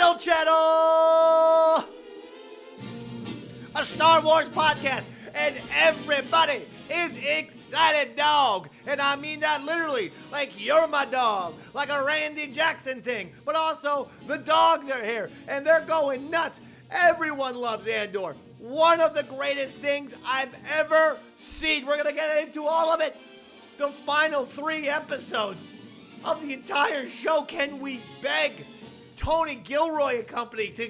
Yaddle Chattle! A Star Wars podcast, and everybody is excited, dog. And I mean that literally, like you're my dog, like a Randy Jackson thing. But also, the dogs are here, and they're going nuts. Everyone loves Andor. One of the greatest things I've ever seen. We're going to get into all of it. The final 3 episodes of the entire show. Can we beg Tony Gilroy and company to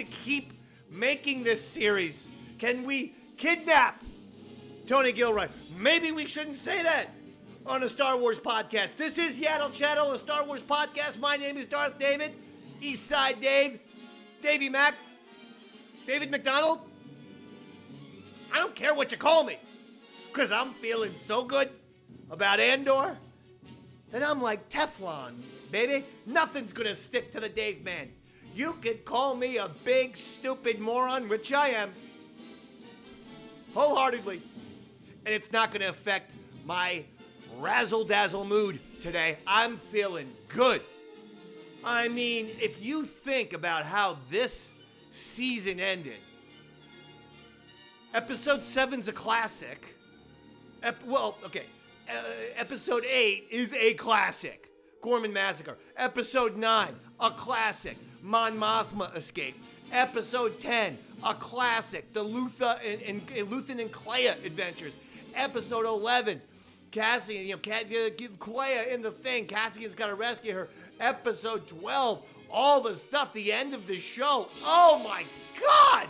keep making this series? Can we kidnap Tony Gilroy? Maybe we shouldn't say that on a Star Wars podcast. This is Yaddle Chattle, a Star Wars podcast. My name is Darth David, Eastside Dave, Davey Mac, David McDonald. I don't care what you call me, because I'm feeling so good about Andor that I'm like Teflon, baby. Nothing's going to stick to the Dave man. You could call me a big, stupid moron, which I am, wholeheartedly, and it's not going to affect my razzle-dazzle mood today. I'm feeling good. I mean, if you think about how this season ended, Episode 7's a classic. Episode 8 is a classic. Gorman Massacre. Episode 9, a classic. Mon Mothma escape. Episode 10, a classic. The Luthen and Kleya adventures. Episode 11, Cassian, Kleya in the thing. Cassian's got to rescue her. Episode 12, all the stuff, the end of the show. Oh my God!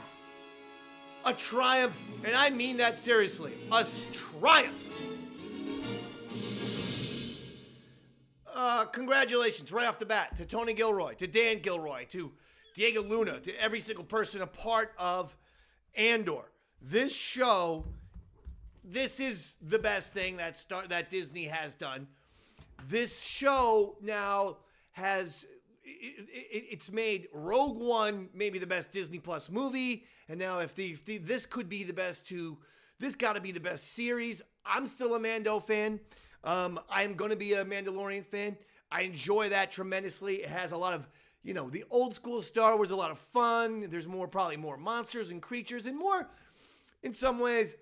A triumph, and I mean that seriously. A triumph. Congratulations right off the bat to Tony Gilroy, to Dan Gilroy, to Diego Luna, to every single person a part of Andor. This show, this is the best thing that Disney has done. This show now has, it's made Rogue One maybe the best Disney Plus movie, and now if this could be the best this got to be the best series. I'm still a Mando fan. I'm going to be a Mandalorian fan. I enjoy that tremendously. It has a lot of, the old school Star Wars, a lot of fun. There's probably more monsters and creatures and more, in some ways,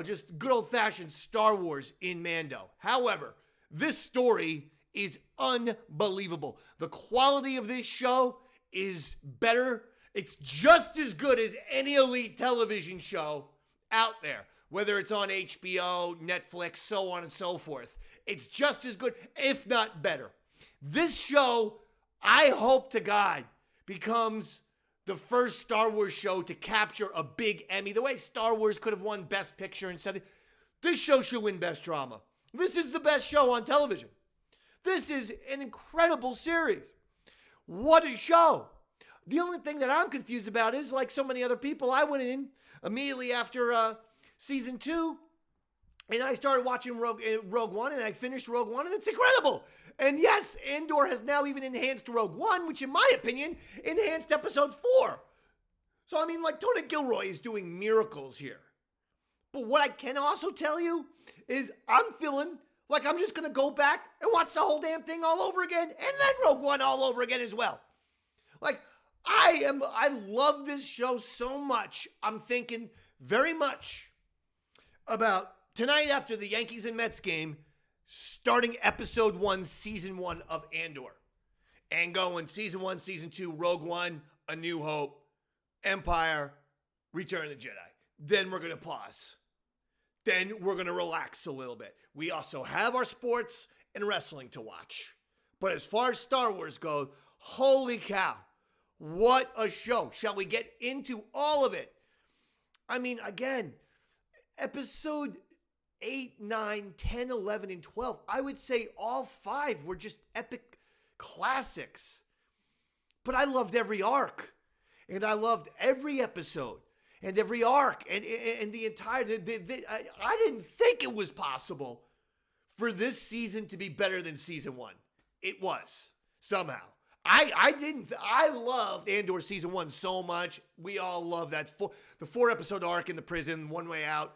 just good old fashioned Star Wars in Mando. However, this story is unbelievable. The quality of this show is better. It's just as good as any elite television show out there, whether it's on HBO, Netflix, so on and so forth. It's just as good, if not better. This show, I hope to God, becomes the first Star Wars show to capture a big Emmy. The way Star Wars could have won Best Picture and something, this show should win Best Drama. This is the best show on television. This is an incredible series. What a show. The only thing that I'm confused about is, like so many other people, I went in immediately after season 2, and I started watching Rogue One, and I finished Rogue One, and it's incredible. And yes, Andor has now even enhanced Rogue One, which in my opinion, enhanced episode 4. So I mean, like, Tony Gilroy is doing miracles here. But what I can also tell you is I'm feeling like I'm just going to go back and watch the whole damn thing all over again, and then Rogue One all over again as well. Like, I love this show so much. I'm thinking very much about tonight after the Yankees and Mets game, starting episode 1, season 1 of Andor, and going season 1, season 2, Rogue One, A New Hope, Empire, Return of the Jedi. Then we're going to pause. Then we're going to relax a little bit. We also have our sports and wrestling to watch. But as far as Star Wars goes, holy cow, what a show. Shall we get into all of it? I mean, again, episode 8, 9, 10, 11, and 12, I would say all 5 were just epic classics. But I loved every arc, and I loved every episode, and every arc, and the entire, I didn't think it was possible for this season to be better than season 1. It was, somehow. I loved Andor season 1 so much. We all love that. The 4-episode arc in the prison, One Way Out.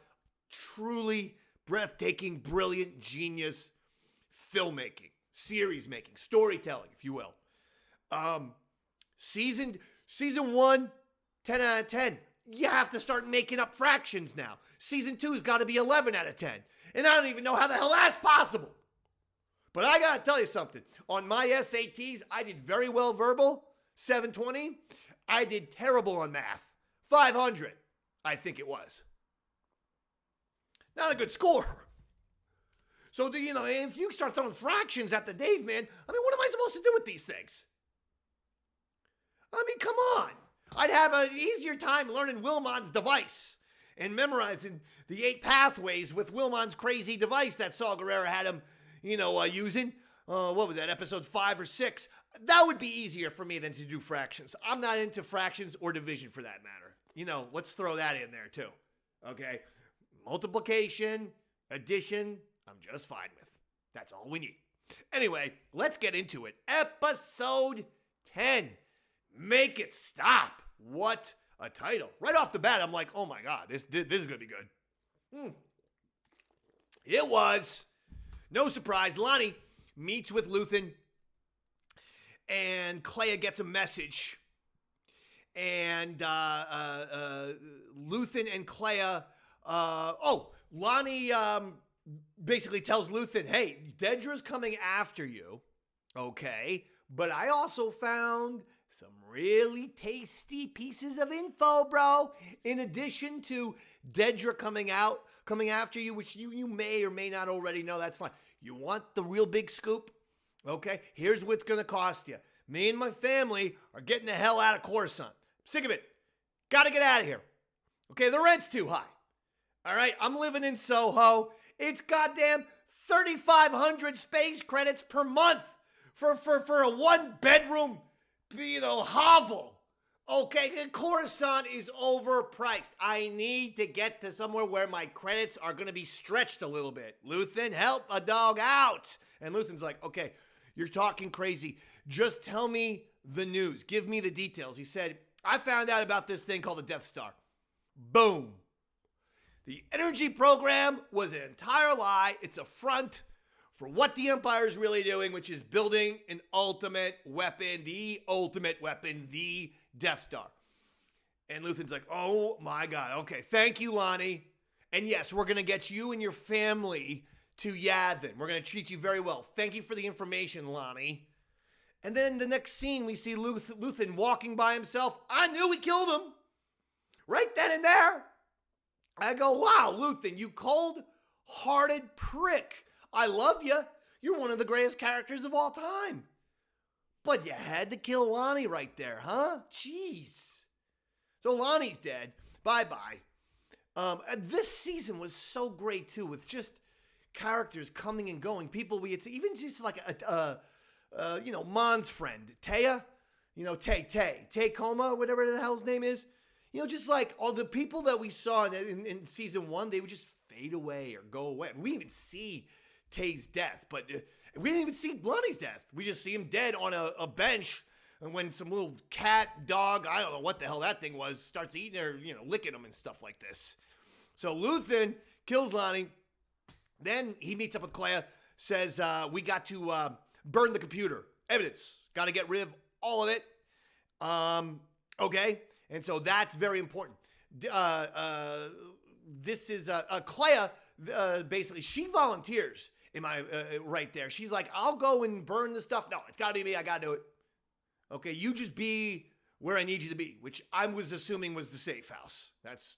Truly breathtaking, brilliant, genius filmmaking, series making, storytelling, if you will. Season 1, 10 out of 10. You have to start making up fractions now. Season 2's got to be 11 out of 10. And I don't even know how the hell that's possible. But I got to tell you something. On my SATs, I did very well verbal, 720. I did terrible on math, 500, I think it was. Not a good score. So, if you start throwing fractions at the Dave, man, what am I supposed to do with these things? Come on. I'd have an easier time learning Wilmon's device and memorizing the 8 pathways with Wilmon's crazy device that Saw Gerrera had him, using. What was that, episode 5 or 6? That would be easier for me than to do fractions. I'm not into fractions or division for that matter. Let's throw that in there too. Okay? Multiplication, addition, I'm just fine with. That's all we need. Anyway, let's get into it. Episode 10. Make it stop. What a title. Right off the bat, I'm like, oh my God, this is going to be good. It was. No surprise. Lonnie meets with Luthen, and Clea gets a message. And Luthen and Clea, Lonnie basically tells Luthen, hey, Dedra's coming after you, okay? But I also found some really tasty pieces of info, bro. In addition to Dedra coming after you, which you may or may not already know, that's fine. You want the real big scoop? Okay, here's what's going to cost you. Me and my family are getting the hell out of Coruscant. Sick of it. Got to get out of here. Okay, the rent's too high. All right, I'm living in Soho. It's goddamn 3,500 space credits per month for a 1-bedroom, hovel. Okay, Coruscant is overpriced. I need to get to somewhere where my credits are going to be stretched a little bit. Luthen, help a dog out. And Luthen's like, okay, you're talking crazy. Just tell me the news. Give me the details. He said, I found out about this thing called the Death Star. Boom. The energy program was an entire lie. It's a front for what the Empire is really doing, which is building an ultimate weapon, the Death Star. And Luthen's like, oh my God. Okay, thank you, Lonnie. And yes, we're going to get you and your family to Yavin. We're going to treat you very well. Thank you for the information, Lonnie. And then the next scene, we see Luthen walking by himself. I knew we killed him. Right then and there. I go, wow, Luthen, you cold-hearted prick. I love you. You're one of the greatest characters of all time. But you had to kill Lonnie right there, huh? Jeez. So Lonnie's dead. Bye-bye. This season was so great, too, with just characters coming and going. People we had to, even just like Mon's friend, Taya. Tay Coma, whatever the hell his name is. Just like all the people that we saw in season 1, they would just fade away or go away. We didn't even see Tay's death, but we didn't even see Lonnie's death. We just see him dead on a bench, and when some little cat, dog, I don't know what the hell that thing was, starts eating or, licking him and stuff like this. So Luthen kills Lonnie. Then he meets up with Clea, says, we got to burn the computer. Evidence. Got to get rid of all of it. Okay. And so that's very important. This is Clea. Basically, she volunteers. Right there? She's like, I'll go and burn the stuff. No, it's got to be me. I got to do it. Okay, you just be where I need you to be, which I was assuming was the safe house. That's,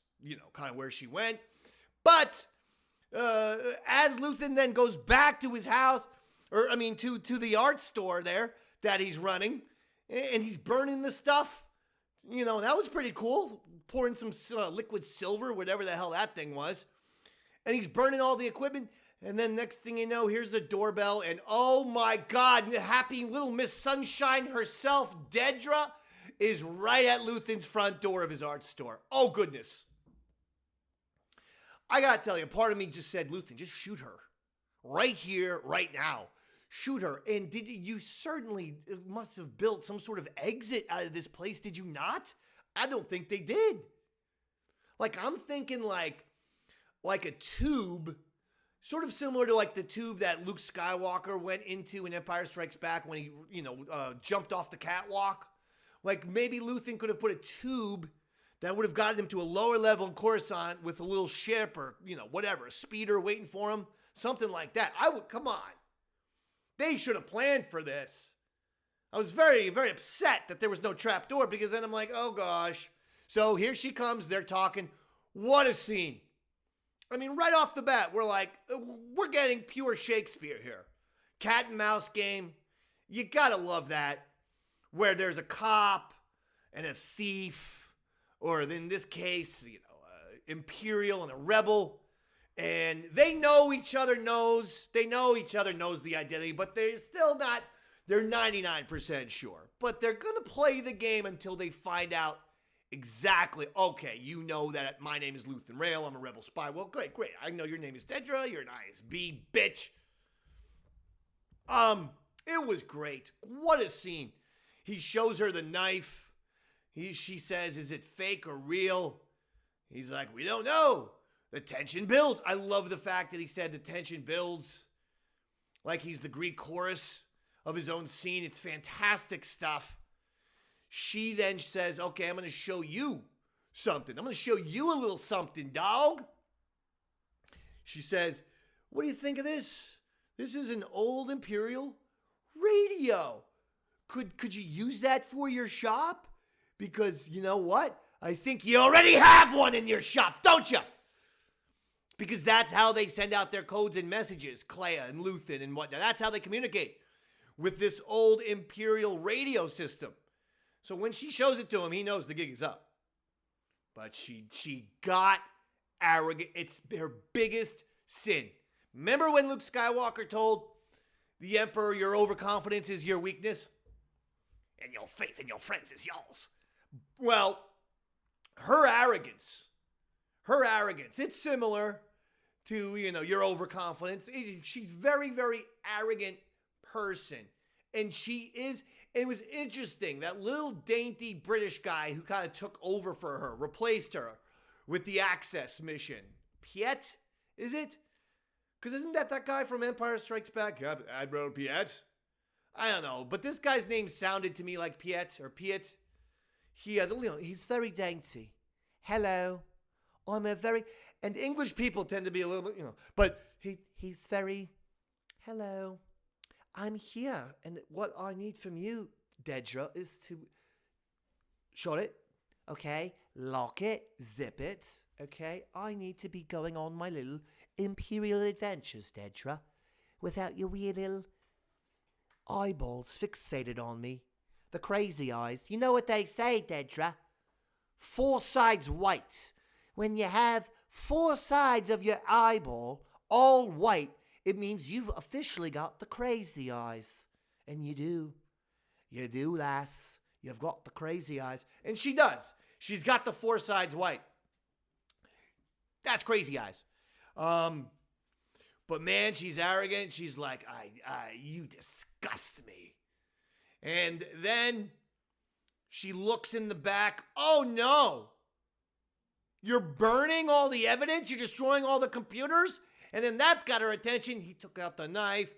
kind of where she went. But as Luthen then goes back to his house, to the art store there that he's running, and he's burning the stuff. That was pretty cool. Pouring some liquid silver, whatever the hell that thing was. And he's burning all the equipment. And then next thing you know, here's the doorbell. And oh my God, happy little Miss Sunshine herself, Dedra, is right at Luthen's front door of his art store. Oh goodness. I gotta tell you, part of me just said, Luthen, just shoot her. Right here, right now. Shoot her. And you certainly must have built some sort of exit out of this place, did you not? I don't think they did. Like, I'm thinking like a tube, sort of similar to like the tube that Luke Skywalker went into in Empire Strikes Back when he, jumped off the catwalk. Like maybe Luthen could have put a tube that would have gotten him to a lower level in Coruscant with a little ship or, whatever, a speeder waiting for him. Something like that. Come on. They should have planned for this. I was very, very upset that there was no trapdoor because then I'm like, oh gosh. So here she comes. They're talking. What a scene. I mean, right off the bat, we're getting pure Shakespeare here. Cat and mouse game. You gotta love that. Where there's a cop and a thief, or in this case, Imperial and a rebel. And they know each other knows the identity, but they're still not, they're 99% sure. But they're going to play the game until they find out exactly, okay, you know that my name is Luthen Rail, I'm a rebel spy. Well, great. I know your name is Dedra, you're an ISB, bitch. It was great. What a scene. He shows her the knife. She says, is it fake or real? He's like, we don't know. The tension builds. I love the fact that he said the tension builds. Like he's the Greek chorus of his own scene. It's fantastic stuff. She then says, okay, I'm going to show you something. I'm going to show you a little something, dog. She says, what do you think of this? This is an old Imperial radio. Could you use that for your shop? Because you know what? I think you already have one in your shop, don't you? Because that's how they send out their codes and messages, Clea and Luthen and whatnot. That's how they communicate with this old Imperial radio system. So when she shows it to him, he knows the gig is up. But she got arrogant. It's her biggest sin. Remember when Luke Skywalker told the Emperor, your overconfidence is your weakness? And your faith in your friends is yours. Well, her arrogance, it's similar to, your overconfidence. She's very, very arrogant person. And it was interesting, that little dainty British guy who kind of took over for her, replaced her with the Access mission. Piet, is it? Because isn't that guy from Empire Strikes Back? Admiral Piet? I don't know, but this guy's name sounded to me like Piet or Piet. He's very dainty. Hello. And English people tend to be a little bit, but he's very, hello. I'm here, and what I need from you, Dedra, is to shut it, okay? Lock it, zip it, okay? I need to be going on my little Imperial adventures, Dedra, without your weird little eyeballs fixated on me. The crazy eyes. You know what they say, Dedra? 4 sides white. When you have 4 sides of your eyeball all white, it means you've officially got the crazy eyes. And you do. You do, lass. You've got the crazy eyes. And she does. She's got the 4 sides white. That's crazy eyes. But man, she's arrogant. She's like, you disgust me. And then she looks in the back. Oh no. You're burning all the evidence. You're destroying all the computers. And then that's got her attention. He took out the knife.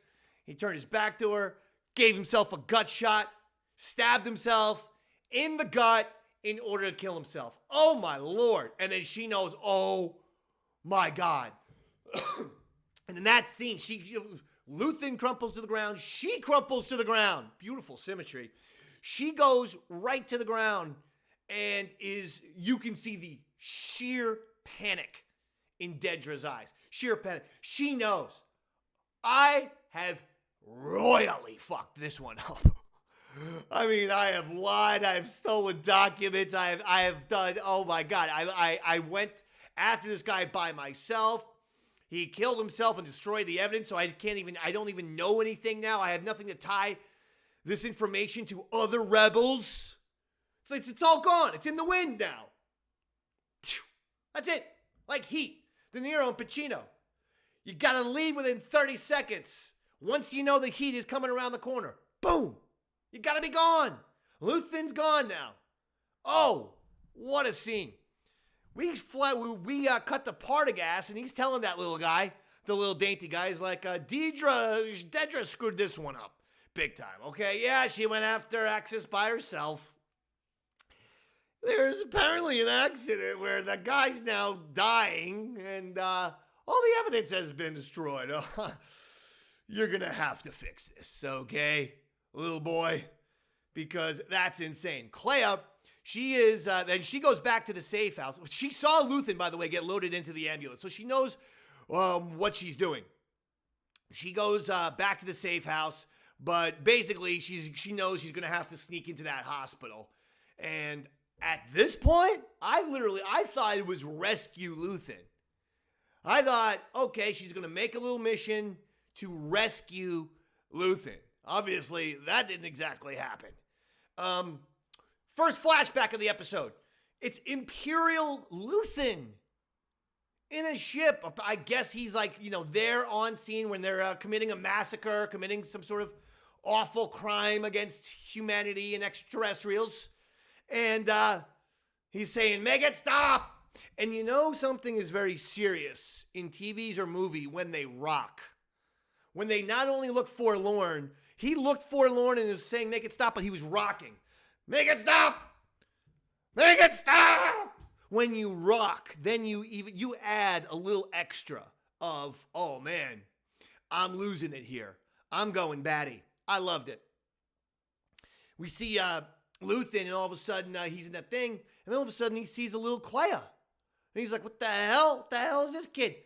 He turned his back to her, gave himself a gut shot, stabbed himself in the gut in order to kill himself. Oh my Lord. And then she knows, oh my God. And in that scene, Luthen crumples to the ground. She crumples to the ground. Beautiful symmetry. She goes right to the ground and you can see the sheer panic in Dedra's eyes. Sheer panic. She knows, I have royally fucked this one up. I mean, I have lied. I have stolen documents. I have done, oh my God. I went after this guy by myself. He killed himself and destroyed the evidence, so I don't even know anything now. I have nothing to tie this information to other rebels. It's all gone. It's in the wind now. That's it. Like Heat, De Niro and Pacino. You gotta leave within 30 seconds. Once you know the heat is coming around the corner. Boom. You gotta be gone. Luthen's gone now. Oh, what a scene. We cut the Partagas, and he's telling that little guy, the little dainty guy, he's like, Dedra screwed this one up big time, okay? Yeah, she went after Axis by herself. there's apparently an accident where the guy's now dying and all the evidence has been destroyed. You're going to have to fix this, okay, little boy? Because that's insane. Clea, then she goes back to the safe house. She saw Luthen, by the way, get loaded into the ambulance, so she knows what she's doing. She goes back to the safe house, but basically she knows she's going to have to sneak into that hospital. And at this point, I thought it was rescue Luthen. I thought, okay, she's going to make a little mission to rescue Luthen. Obviously, that didn't exactly happen. First flashback of the episode. It's Imperial Luthen in a ship. I guess he's there on scene when they're committing a massacre, committing some sort of awful crime against humanity and extraterrestrials. And he's saying, make it stop. And you know something is very serious in TVs or movie when they rock. When they not only look forlorn, he looked forlorn and was saying, make it stop, but he was rocking. Make it stop! Make it stop! When you rock, then you add a little extra of, oh man, I'm losing it here. I'm going batty. I loved it. We see Luthen, and all of a sudden he's in that thing, and then all of a sudden he sees a little Clea. And he's like, what the hell? What the hell is this kid?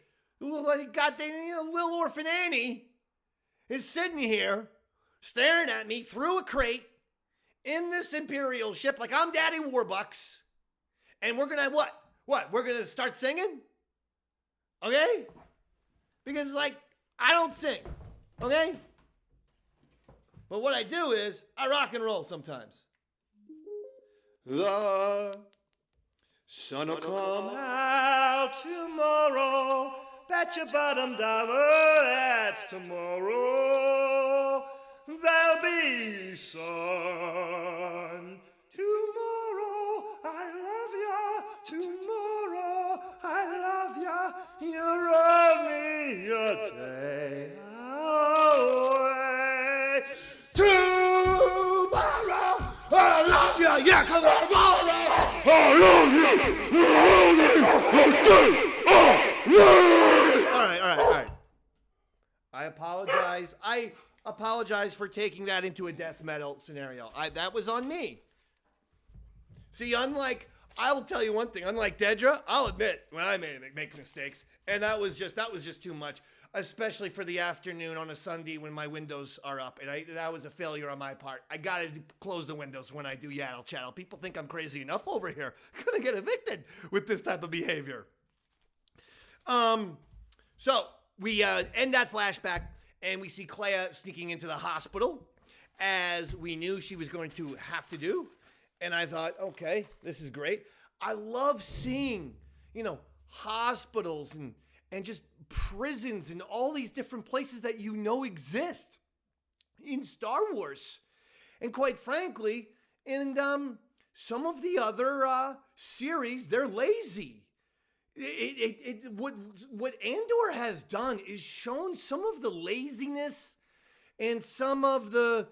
Goddamn, little orphan Annie is sitting here staring at me through a crate in this Imperial ship like I'm Daddy Warbucks. And we're going to what? We're going to start singing? Okay? Because, I don't sing. Okay? But what I do is I rock and roll sometimes. The sun will come out tomorrow. Bet your bottom dollar that's tomorrow. There'll be sun. Tomorrow, I love ya. Tomorrow, I love ya. You're only a day away. Tomorrow, I love ya. Yeah, come on, tomorrow. I love you. All right. I apologize for taking that into a death metal scenario. That was on me. See, I will tell you one thing. Unlike Dedra, I'll admit when I make mistakes, and that was just too much, especially for the afternoon on a Sunday when my windows are up, and that was a failure on my part. I gotta close the windows when I do Yaddle Chattle. People think I'm crazy enough over here. I'm gonna get evicted with this type of behavior. So we end that flashback, and we see Clea sneaking into the hospital, as we knew she was going to have to do. And I thought, okay, this is great. I love seeing, hospitals and just prisons and all these different places that exist in Star Wars. And quite frankly, in some of the other series, they're lazy. What Andor has done is shown some of the laziness and some of the,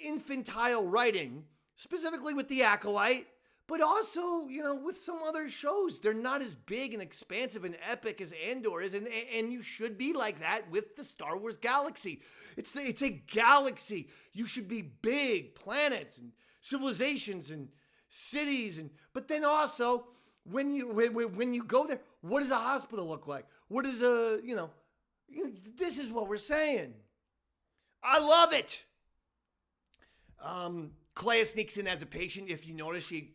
infantile writing, specifically with the Acolyte, but also, with some other shows. They're not as big and expansive and epic as Andor is, and you should be like that with the Star Wars galaxy. It's a galaxy. You should be big planets and civilizations and cities, but then also when you go there, what does a hospital look like? What is this is what we're saying. I love it. Clea sneaks in as a patient. If you notice, she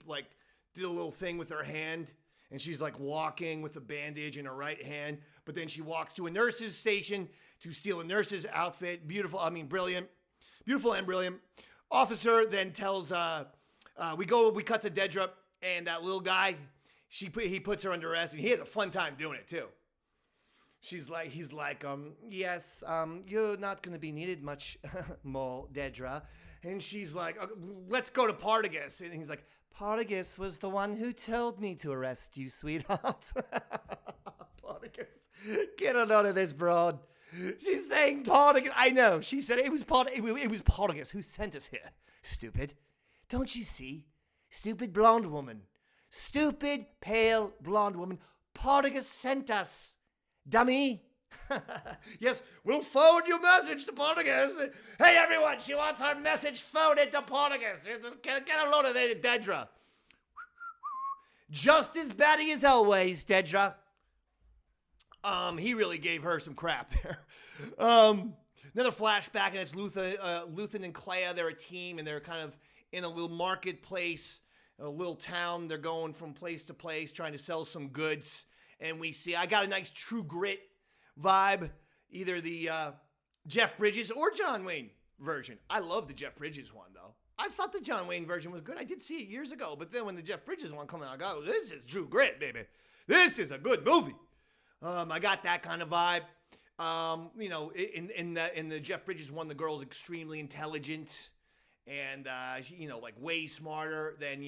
did a little thing with her hand, and she's walking with a bandage in her right hand, but then she walks to a nurse's station to steal a nurse's outfit. Brilliant. Beautiful and brilliant. Officer then tells, we cut to Dedra, and that little guy, he puts her under arrest, and he has a fun time doing it too. He's like, yes, you're not going to be needed much more, Dedra. And she's like, let's go to Partagas. And he's like, Partagas was the one who told me to arrest you, sweetheart. Partagas, get a load of this broad. She's saying Partagas. I know. She said it was Partagas who sent us here. Stupid. Don't you see? Stupid blonde woman. Stupid, pale, blonde woman. Porteous sent us. Dummy. Yes, we'll forward your message to Porteous. Hey, everyone, she wants her message forwarded to Porteous. Get a load of it, Dedra. Just as batty as always, Dedra. He really gave her some crap there. Another flashback, and it's Luthen and Clea. They're a team, and they're kind of in a little marketplace, a little town. They're going from place to place, trying to sell some goods. And we see, I got a nice True Grit vibe, either the Jeff Bridges or John Wayne version. I love the Jeff Bridges one, though. I thought the John Wayne version was good. I did see it years ago, but then when the Jeff Bridges one came out, I go, this is True Grit, baby. This is a good movie. I got that kind of vibe. In the Jeff Bridges one, the girl's extremely intelligent and, like way smarter than,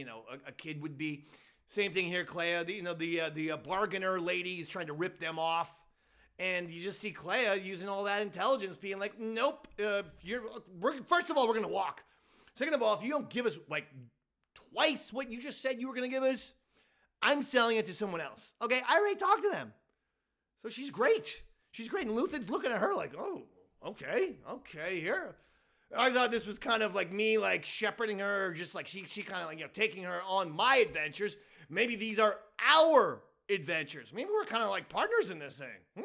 a kid would be. Same thing here, Clea. The bargainer lady is trying to rip them off. And you just see Clea using all that intelligence, being like, nope, first of all, we're going to walk. Second of all, if you don't give us like twice what you just said you were going to give us, I'm selling it to someone else. Okay, I already talked to them. So she's great. She's great. And Luthen's looking at her like, oh, okay, here. I thought this was kind of like me, like shepherding her, just like she kind of like, taking her on my adventures. Maybe these are our adventures. Maybe we're kind of like partners in this thing.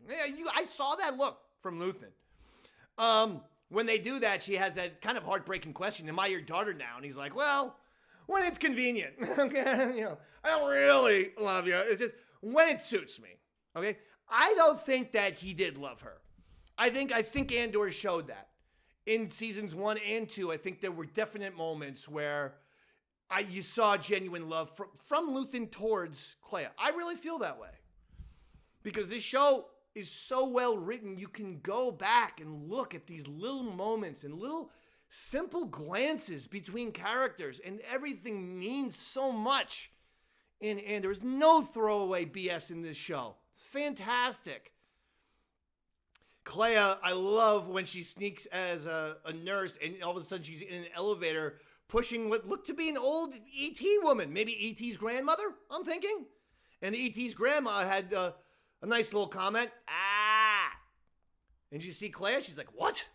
Yeah, I saw that look from Luthen. When they do that, she has that kind of heartbreaking question, am I your daughter now? And he's like, well, when it's convenient. Okay, I don't really love you. It's just when it suits me. Okay? I don't think that he did love her. I think Andor showed that. In seasons 1 and 2, I think there were definite moments where you saw genuine love from Luthen towards Clea. I really feel that way. Because this show is so well written, you can go back and look at these little moments and little simple glances between characters, and everything means so much. And there's no throwaway BS in this show. It's fantastic. Clea, I love when she sneaks as a nurse, and all of a sudden she's in an elevator pushing what looked to be an old E.T. woman. Maybe E.T.'s grandmother, I'm thinking. And E.T.'s grandma had a nice little comment. And you see Clea, she's like, what?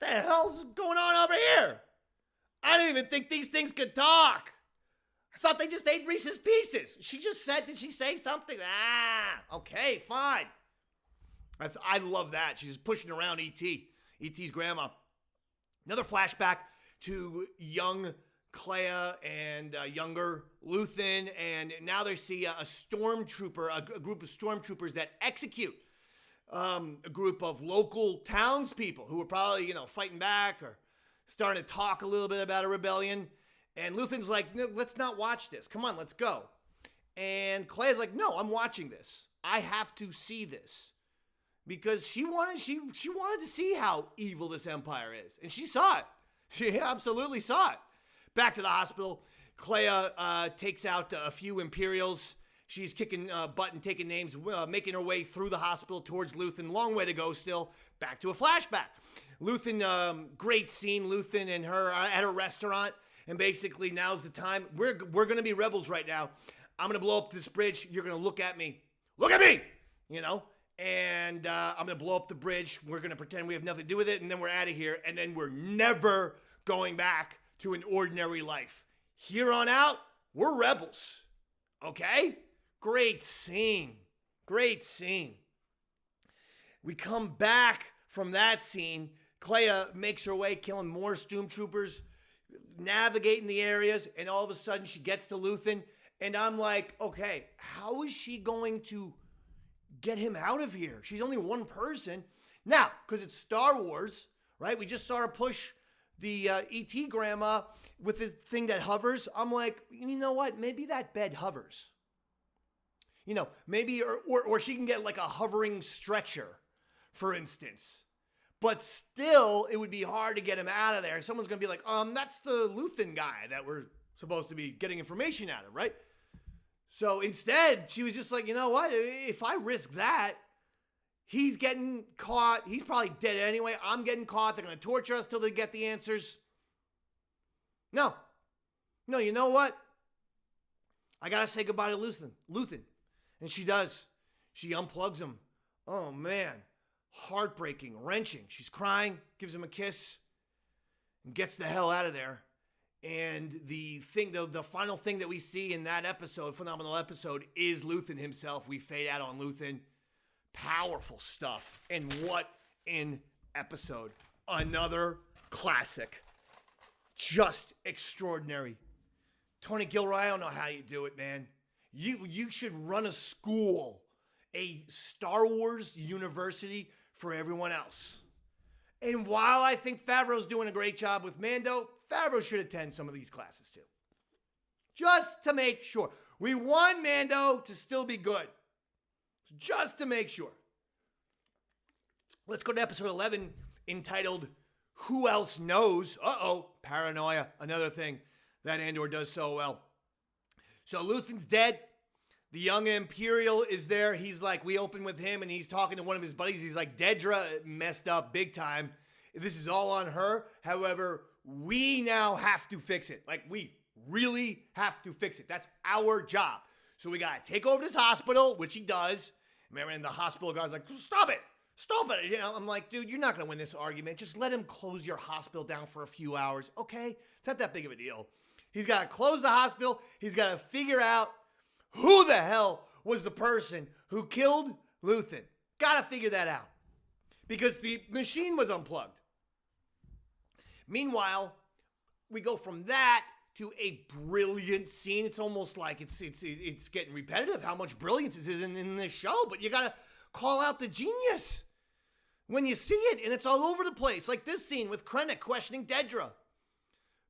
The hell's going on over here? I didn't even think these things could talk. I thought they just ate Reese's Pieces. She just said, did she say something? Okay, fine. I love that. She's pushing around E.T. E.T.'s grandma. Another flashback to young Clea and younger Luthen, and now they see a stormtrooper, a group of stormtroopers that execute a group of local townspeople who were probably, fighting back or starting to talk a little bit about a rebellion. And Luthen's like, no, let's not watch this. Come on, let's go. And Clea's like, no, I'm watching this. I have to see this. Because she wanted to see how evil this empire is. And she saw it. She absolutely saw it. Back to the hospital, Clea takes out a few Imperials. She's kicking butt and taking names, making her way through the hospital towards Luthen. Long way to go still. Back to a flashback. Luthen, great scene. Luthen and her at a restaurant. And basically, now's the time. We're going to be rebels right now. I'm going to blow up this bridge. You're going to look at me. Look at me! And I'm going to blow up the bridge. We're going to pretend we have nothing to do with it. And then we're out of here. And then we're never going back to an ordinary life. Here on out, we're rebels. Okay? Great scene. Great scene. We come back from that scene. Clea makes her way, killing more stormtroopers, navigating the areas, and all of a sudden she gets to Luthen. And I'm like, okay, how is she going to get him out of here? She's only one person. Now, because it's Star Wars, right? We just saw her push the E.T. grandma with the thing that hovers. I'm like, you know what? Maybe that bed hovers. Maybe, or she can get like a hovering stretcher, for instance. But still, it would be hard to get him out of there. Someone's going to be like, that's the Luthen guy that we're supposed to be getting information out of, right? So instead, she was just like, you know what? If I risk that, he's getting caught. He's probably dead anyway. I'm getting caught. They're going to torture us till they get the answers. No. No, you know what? I got to say goodbye to Luthen. And she does. She unplugs him. Oh, man. Heartbreaking, wrenching. She's crying, gives him a kiss, and gets the hell out of there. And the final thing that we see in that episode, phenomenal episode, is Luthen himself. We fade out on Luthen. Powerful stuff. And what an episode. Another classic. Just extraordinary. Tony Gilroy, I don't know how you do it, man. You should run a school, a Star Wars university for everyone else. And while I think Favreau's doing a great job with Mando, Favreau should attend some of these classes too. Just to make sure. We want Mando to still be good. Just to make sure. Let's go to episode 11, entitled Who Else Knows? Paranoia. Another thing that Andor does so well. So Luthen's dead. The young Imperial is there. He's like, we open with him and he's talking to one of his buddies. He's like, Dedra messed up big time. This is all on her. However, we now have to fix it. Like, we really have to fix it. That's our job. So we got to take over this hospital, which he does. Remember, and the hospital guy's like, stop it. Stop it. You know, I'm like, dude, you're not going to win this argument. Just let him close your hospital down for a few hours. Okay? It's not that big of a deal. He's got to close the hospital. He's got to figure out who the hell was the person who killed Luthen. Got to figure that out. Because the machine was unplugged. Meanwhile, we go from that to a brilliant scene. It's almost like it's getting repetitive how much brilliance is in this show. But you got to call out the genius when you see it. And it's all over the place. Like this scene with Krennic questioning Dedra.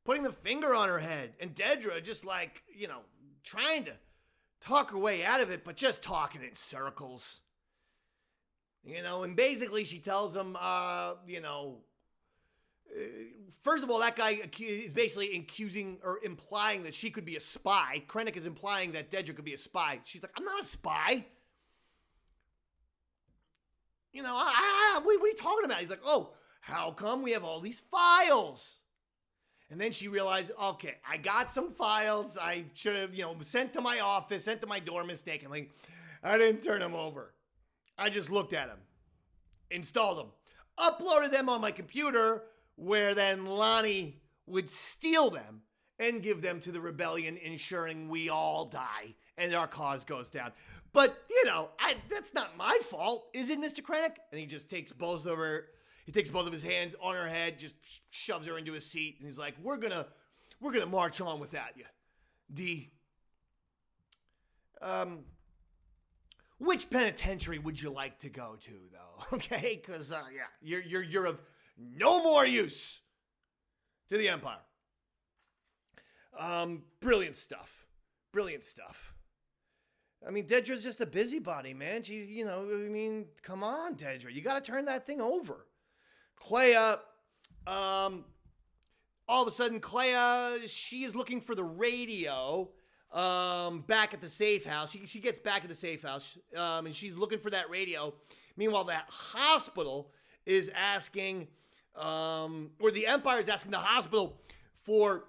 Putting the finger on her head. And Dedra just like, you know, trying to talk her way out of it, but just talking in circles. You know, and basically she tells him, first of all, that guy is basically accusing or implying that she could be a spy. Krennic is implying that Dedra could be a spy. She's like, I'm not a spy. You know, what are you talking about? He's like, oh, how come we have all these files? And then she realized, okay, I got some files I should have, sent to my office, sent to my door mistakenly. I didn't turn them over. I just looked at them, installed them, uploaded them on my computer, where then Lonnie would steal them and give them to the rebellion, ensuring we all die and our cause goes down. But, that's not my fault, is it, Mr. Krennic? And he just takes both of his hands on her head, just shoves her into his seat, and he's like, we're gonna march on without you. Which penitentiary would you like to go to, though? Okay, because you're of no more use to the Empire. Brilliant stuff. I mean, Dedra's just a busybody, man. She's, come on, Dedra. You got to turn that thing over. Clea, all of a sudden, she is looking for the radio back at the safe house. She gets back at the safe house, and she's looking for that radio. Meanwhile, that hospital is asking, or the Empire is asking the hospital for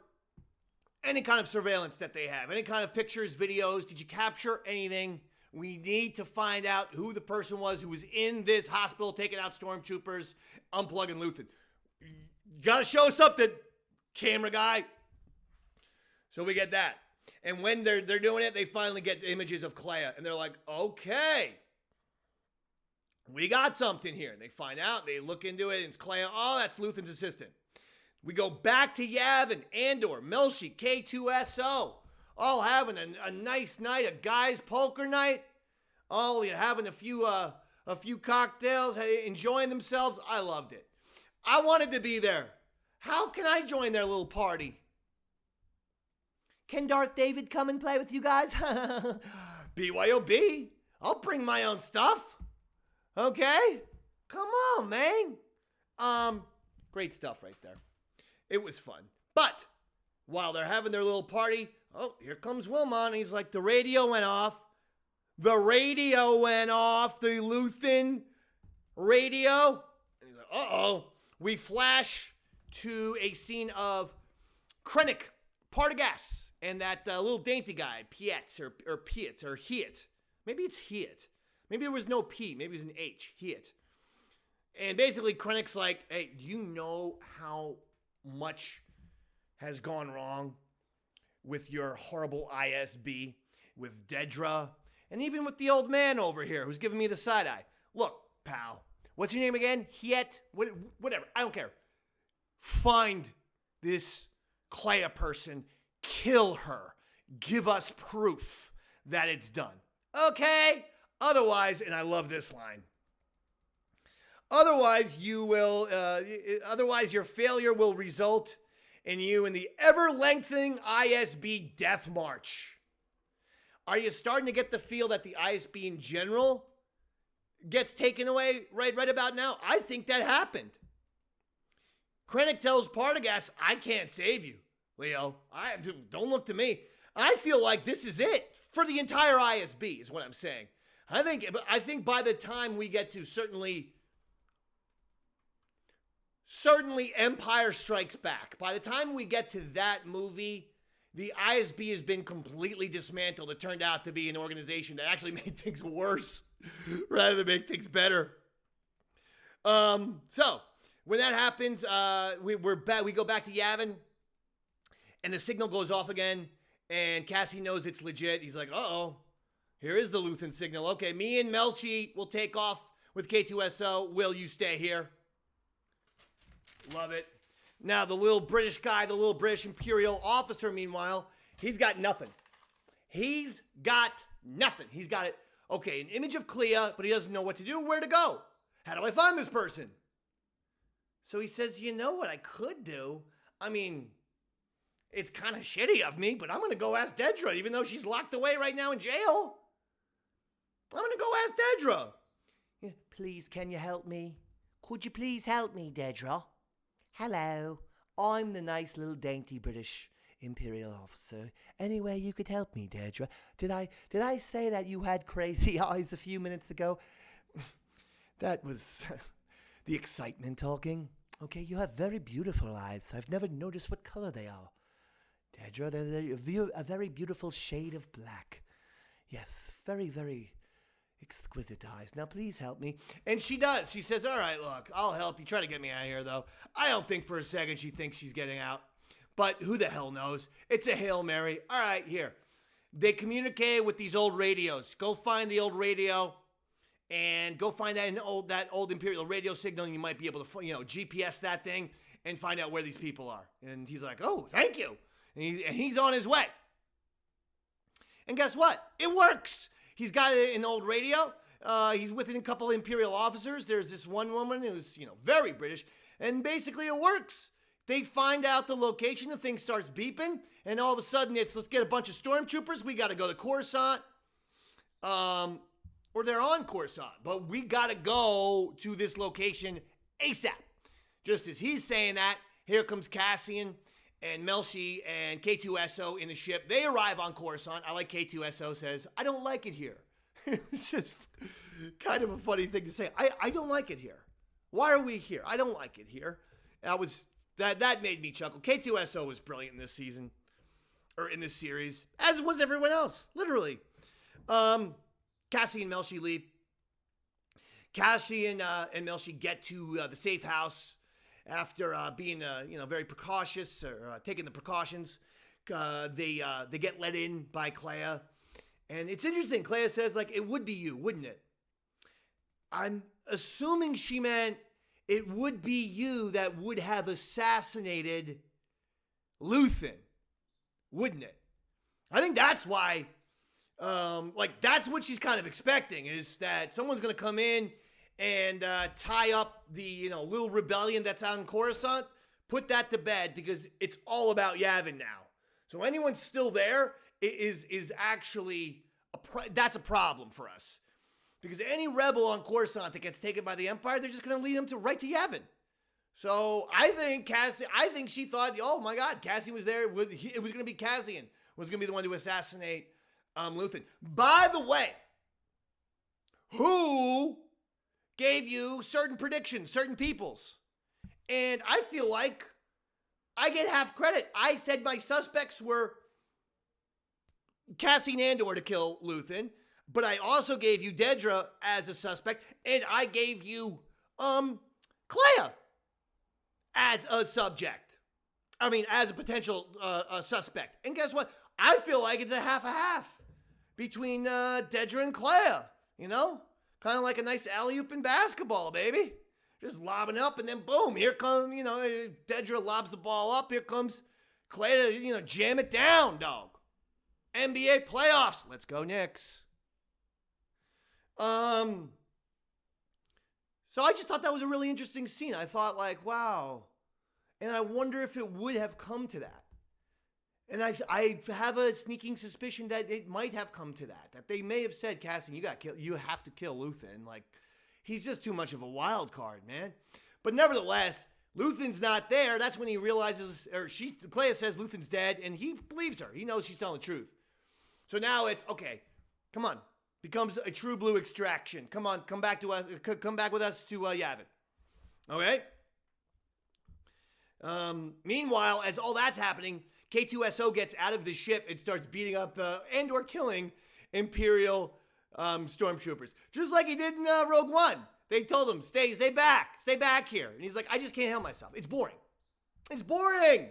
any kind of surveillance that they have, any kind of pictures, videos. Did you capture anything? We need to find out who the person was who was in this hospital taking out stormtroopers, unplugging Luthen. You got to show us something, camera guy. So we get that. And when they're doing it, they finally get images of Clea. And they're like, okay, we got something here. And they find out, they look into it, and it's Clea. Oh, that's Luthen's assistant. We go back to Yavin, Andor, Melshi, K2SO, all having a nice night, a guys' poker night, all having a few cocktails, enjoying themselves. I loved it. I wanted to be there. How can I join their little party? Can Darth David come and play with you guys? BYOB. I'll bring my own stuff. Okay? Come on, man. Great stuff right there. It was fun. But while they're having their little party, oh, here comes Wilmot. He's like, the radio went off. The radio went off. The Luthen radio. And he's like, uh-oh. We flash to a scene of Krennic Partagas and that little dainty guy, Piet or Piet or Hiet. Maybe it's Hiet. Maybe there was no P. Maybe it was an H. Hiet. And basically, Krennic's like, hey, you know how much has gone wrong with your horrible ISB, with Dedra, and even with the old man over here who's giving me the side eye. Look, pal, what's your name again? Hiet? Whatever, I don't care. Find this Clea person, kill her, give us proof that it's done. Okay? Otherwise, and I love this line, otherwise your failure will result in you in the ever-lengthening ISB death march. Are you starting to get the feel that the ISB in general gets taken away right about now? I think that happened. Krennic tells Partagas, I can't save you, Leo. Don't look to me. I feel like this is it for the entire ISB is what I'm saying. I think by the time we get to certainly Empire Strikes Back, by the time we get to that movie, the ISB has been completely dismantled. It turned out to be an organization that actually made things worse rather than make things better. So when that happens, we're back. We go back to Yavin, and the signal goes off again, and Cassie knows it's legit. He's like, uh-oh, here is the Luthen signal. Okay, me and Melchi will take off with K2SO. Will you stay here? Love it. Now, the little British guy, the little British Imperial officer, meanwhile, he's got nothing. He's got it. Okay, an image of Clea, but he doesn't know what to do, where to go. How do I find this person? So he says, you know what I could do? I mean, it's kind of shitty of me, but I'm going to go ask Dedra, even though she's locked away right now in jail. I'm going to go ask Dedra. Please, can you help me? Could you please help me, Dedra? Hello, I'm the nice little dainty British Imperial officer. Any way you could help me, Dedra? Did I say that you had crazy eyes a few minutes ago? That was the excitement talking. Okay, you have very beautiful eyes. I've never noticed what color they are. Dedra, they're a very beautiful shade of black. Yes, very, very exquisite eyes. Now, please help me. And she does. She says, all right, look, I'll help you. Try to get me out of here, though. I don't think for a second she thinks she's getting out. But who the hell knows? It's a Hail Mary. All right, here. They communicate with these old radios. Go find the old radio and go find that old Imperial radio signal. And you might be able to, GPS that thing and find out where these people are. And he's like, oh, thank you. And he's on his way. And guess what? It works. He's got an old radio. He's with a couple of Imperial officers. There's this one woman who's, very British. And basically it works. They find out the location. The thing starts beeping. And all of a sudden it's, let's get a bunch of stormtroopers. We got to go to Coruscant. Or they're on Coruscant. But we got to go to this location ASAP. Just as he's saying that, here comes Cassian and Melchi and K2SO in the ship. They arrive on Coruscant. I like K2SO says, I don't like it here. It's just kind of a funny thing to say. I don't like it here. Why are we here? I don't like it here. That made me chuckle. K2SO was brilliant in this season. Or in this series. As was everyone else. Literally. Cassie and Melchi leave. Cassie and Melchi get to the safe house. After being, very precautious or taking the precautions, they get let in by Clea. And it's interesting. Clea says, it would be you, wouldn't it? I'm assuming she meant it would be you that would have assassinated Luthen, wouldn't it? I think that's why, that's what she's kind of expecting, is that someone's going to come in and tie up the little rebellion that's on Coruscant, put that to bed, because it's all about Yavin now. So anyone still there is actually that's a problem for us, because any rebel on Coruscant that gets taken by the Empire, they're just going to lead them right to Yavin. So I think she thought, oh my God, Cassian was there. It was going to be Cassian was going to be the one to assassinate Luthen. By the way, who gave you certain predictions, certain peoples? And I feel like I get half credit. I said my suspects were Cassian Andor to kill Luthen, but I also gave you Dedra as a suspect, and I gave you Clea as a subject. I mean, as a potential suspect. And guess what? I feel like it's a half between Dedra and Clea. You know, kind of like a nice alley-oop in basketball, baby. Just lobbing up, and then boom, here comes, Dedra lobs the ball up. Here comes Clea to, jam it down, dog. NBA playoffs. Let's go, Knicks. So I just thought that was a really interesting scene. I thought, like, wow. And I wonder if it would have come to that. And I have a sneaking suspicion that it might have come to that. That they may have said, Cassian, you have to kill Luthen. Like, he's just too much of a wild card, man. But nevertheless, Luthen's not there. That's when he realizes, Clea says Luthen's dead, and he believes her. He knows she's telling the truth. So now it's, okay, come on. Becomes a true blue extraction. Come on, come back with us to Yavin. Okay? Meanwhile, as all that's happening, K2SO gets out of the ship and starts beating up and/or killing Imperial stormtroopers. Just like he did in Rogue One. They told him, stay back here. And he's like, I just can't help myself. It's boring. It's boring.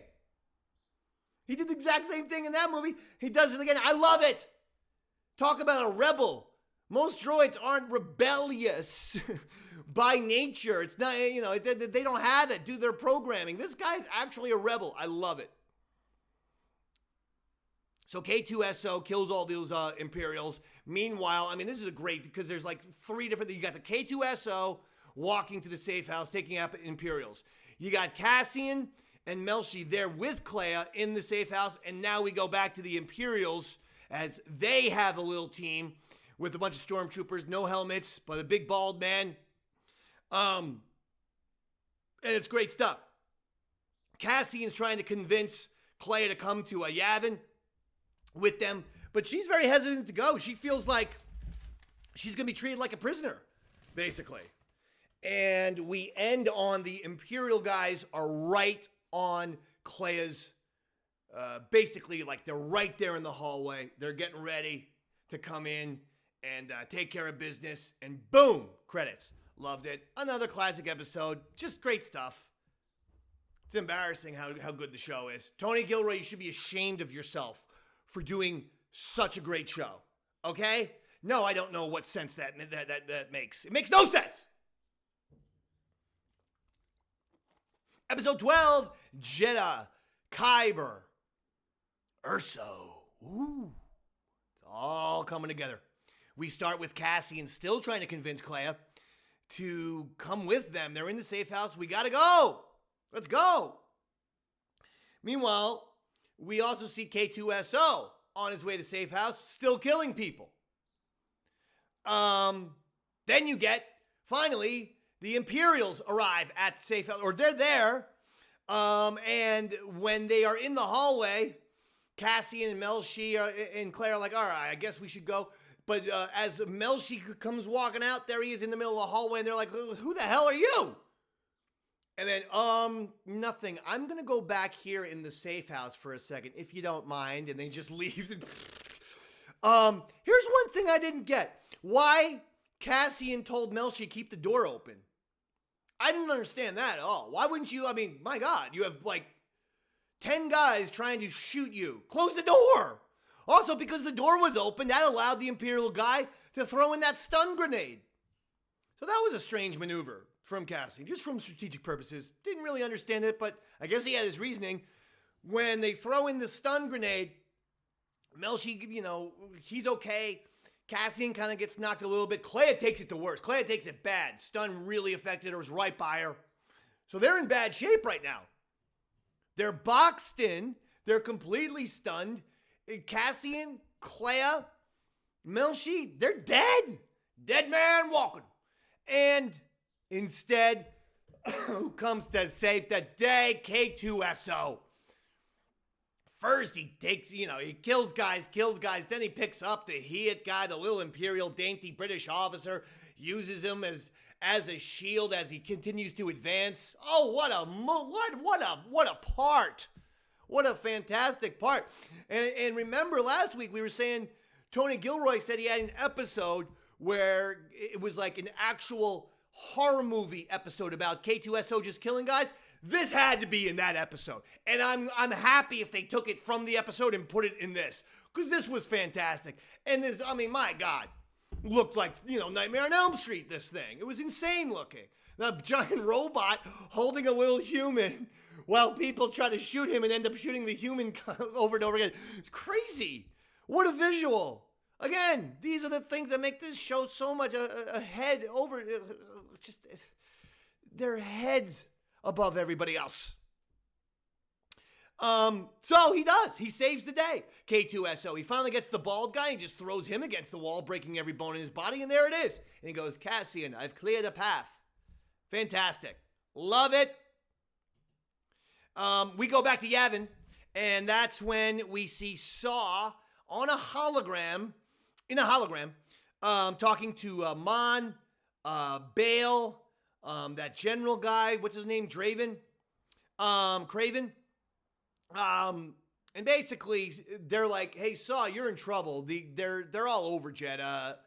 He did the exact same thing in that movie. He does it again. I love it. Talk about a rebel. Most droids aren't rebellious by nature. It's not, they don't have it. Do their programming. This guy's actually a rebel. I love it. So K2SO kills all those Imperials. Meanwhile, I mean, this is great because there's like three different things. You got the K2SO walking to the safe house, taking out the Imperials. You got Cassian and Melshi there with Clea in the safe house. And now we go back to the Imperials as they have a little team with a bunch of stormtroopers, no helmets, but a big bald man. And it's great stuff. Cassian's trying to convince Clea to come to Yavin with them, but she's very hesitant to go. She feels like she's going to be treated like a prisoner, basically. And we end on the Imperial guys are right on Clea's, basically like they're right there in the hallway. They're getting ready to come in and take care of business. And boom, credits. Loved it. Another classic episode. Just great stuff. It's embarrassing how good the show is. Tony Gilroy, you should be ashamed of yourself for doing such a great show. Okay? No, I don't know what sense that makes. It makes no sense. Episode 12, Jeddah, Kyber, Urso. Ooh. It's all coming together. We start with Cassian still trying to convince Clea to come with them. They're in the safe house. We gotta go. Let's go. Meanwhile, we also see K2SO on his way to the safe house, still killing people. Then you get, finally, the Imperials arrive at the safe house, or they're there. And when they are in the hallway, Cassian and Melshi and Claire are like, all right, I guess we should go. But as Melshi comes walking out, there he is in the middle of the hallway, and they're like, who the hell are you? And then, nothing. I'm going to go back here in the safe house for a second, if you don't mind. And then he just leaves. Here's one thing I didn't get. Why Cassian told Melshi keep the door open. I didn't understand that at all. Why wouldn't you? I mean, my God, you have like 10 guys trying to shoot you. Close the door. Also, because the door was open, that allowed the Imperial guy to throw in that stun grenade. So that was a strange maneuver from Cassian, just from strategic purposes. Didn't really understand it, but I guess he had his reasoning. When they throw in the stun grenade, Melshi, he's okay. Cassian kind of gets knocked a little bit. Clea takes it the worst. Clea takes it bad. Stun really affected her, was right by her. So they're in bad shape right now. They're boxed in. They're completely stunned. Cassian, Clea, Melshi, they're dead. Dead man walking. And instead, who comes to save the day? K2SO. First, he takes, he kills guys. Then he picks up the Heat guy, the little Imperial dainty British officer, uses him as as a shield as he continues to advance. Oh, what a part. What a fantastic part. And remember last week we were saying Tony Gilroy said he had an episode where it was like an actual horror movie episode about K2SO just killing guys. This had to be in that episode. And I'm happy if they took it from the episode and put it in this, because this was fantastic. And this, I mean, my God, looked like, Nightmare on Elm Street, this thing. It was insane looking. The giant robot holding a little human while people try to shoot him and end up shooting the human over and over again. It's crazy. What a visual. Again, these are the things that make this show so much ahead over, just their heads above everybody else. So he does. He saves the day. K2SO. He finally gets the bald guy. He just throws him against the wall, breaking every bone in his body, and there it is. And he goes, Cassian, I've cleared a path. Fantastic. Love it. We go back to Yavin, and that's when we see Saw on a hologram, talking to Mon, Bale, that general guy, what's his name, Craven. And basically they're like, hey, Saw, you're in trouble. They're all over Jeddah.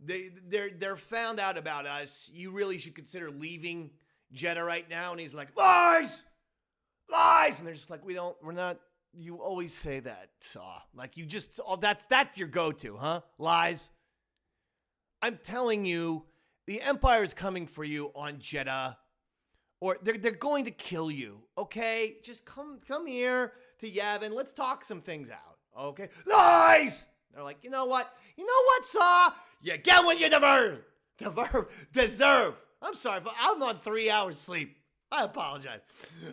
They're found out about us. You really should consider leaving Jeddah right now. And he's like, lies! And they're just like, we're not, you always say that, Saw. Like, you just, that's your go-to, huh? Lies. I'm telling you, the Empire is coming for you on Jeddah, or they're going to kill you, okay? Just come here to Yavin. Let's talk some things out, okay? Lies! They're like, you know what, Saw? You get what you deserve. I'm sorry, I'm on 3 hours sleep. I apologize.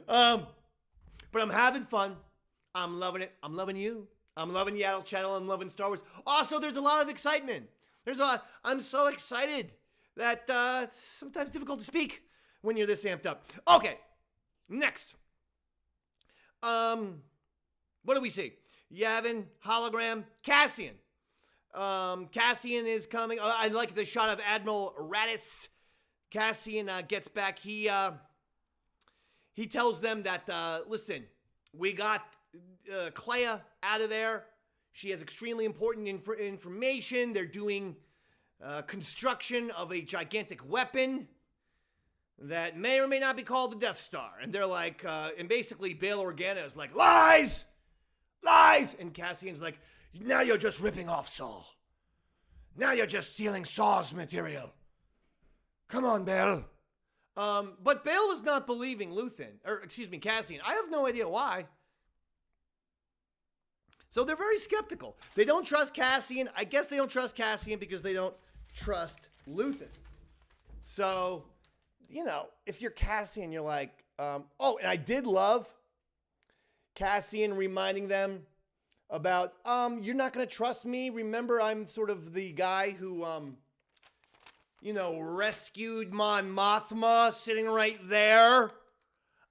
But I'm having fun. I'm loving it. I'm loving you. I'm loving Yaddle Chattle. I'm loving Star Wars. Also, there's a lot of excitement. I'm so excited that it's sometimes difficult to speak when you're this amped up. Okay, next. What do we see? Yavin, hologram, Cassian. Cassian is coming. I like the shot of Admiral Radis. Cassian gets back. He tells them that, listen, we got Clea out of there. She has extremely important information. They're doing construction of a gigantic weapon that may or may not be called the Death Star. And they're like, and basically Bail Organa is like, lies! And Cassian's like, now you're just ripping off Saul. Now you're just stealing Saw's material. Come on, Bail. But Bail was not believing Cassian. I have no idea why. So they're very skeptical. They don't trust Cassian. I guess they don't trust Cassian because they don't trust Luthen. So, if you're Cassian, you're like, and I did love Cassian reminding them about, you're not going to trust me. Remember, I'm sort of the guy who, rescued Mon Mothma sitting right there.